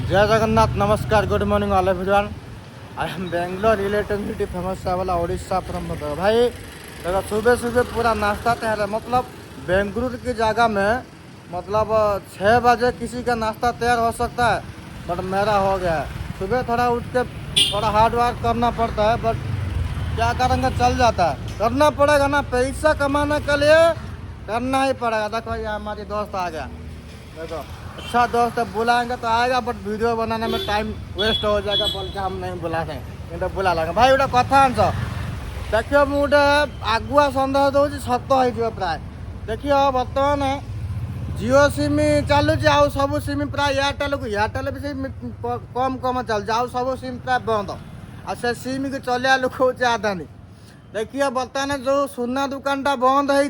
जय जगन्नाथ नमस्कार good morning all everyone. I am Bangalore electricity famous है वाला उड़ीसा फ्रॉम भाई। देखो सुबह सुबह पूरा नाश्ता तैयार है। मतलब बेंगलुरु की जगह में मतलब 6 बजे किसी का नाश्ता तैयार हो सकता है, बट मेरा हो गया है। सुबह थोड़ा उठ के थोड़ा हार्ड वर्क करना पड़ता है, बट क्या करेंगे चल जाता है। करना पड़ेगा ना, पैसा कमाने के लिए करना ही पड़ेगा। देखो ये हमारी दोस्त आ गया। देखो अच्छा दोस्त है, बुलाएंगे तो आएगा, बट वीडियो बनाने में टाइम वेस्ट हो जाएगा बोल के हम नहीं बुला रहे हैं। तो बुला लेंगे भाई। गोटे कथा आंस देखियो मु गोटे आगुआ सन्देह दूसरी सत हो प्राय। देखियो बर्तमान जिओ सिम चलुची, आउ सब सिम प्राय एयरटेल को एयरटेल भी कम कम चलुचे, आउ सब सिम प्राय बंद। आ से सिम की चलिया लोक हूँ आदानी। देखिए बर्तमान जो सुना दुकानटा बंद है,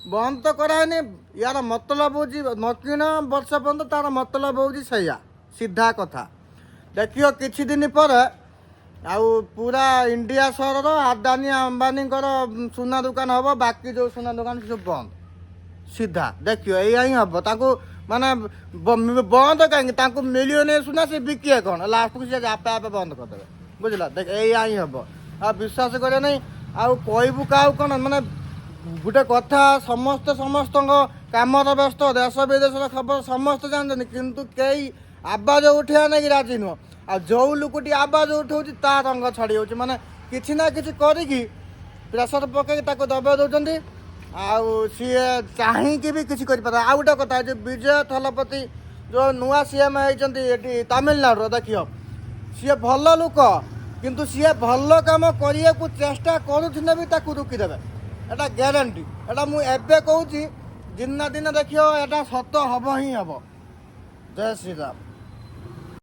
बंद तो कराएनि, यार मतलब हूँ नकिन वर्ष पर्यंत तार मतलब हूँ सैया सीधा कथा। देखियो किछि दिन पर आउ पूरा इंडिया सहर आदानी अंबानी सुना दुकान हम, बाकी जो सुना दुकान सब बंद सीधा। देखियो या ही हम ताकू माने बंद कहीं मिलियन सुना से बिकिए कौन लास्ट को सी आपे आपे बंद करदे बुझला। देख या ही हम आ विश्वास करे नहीं आउ कहबू क्या कौन माने गोटे कथा समस्ते समस्त कम व्यस्त देश विदेश खबर समस्त जानते, किंतु कई आवाज उठा नहीं राजी नुह। आ जो लोकटी आवाज उठाऊँ ता रंग छाड़ी हो माने किसी ना कि प्रेसर पकई दबा दौरान सी चाहकी भी किसी कर। आउ गोटे कथा जो विजय थलपति जो नुआ सीएम होती तमिलनाडु, देखियो सी भल लोक किंतु सी भल कम करने को चेष्टा करुने भी रुकीदेवे, एटा ग्यारंटी। एटा मुझे कहूँ दिन ना दिन देखियो एटा सत हम ही हम। जय श्री राम।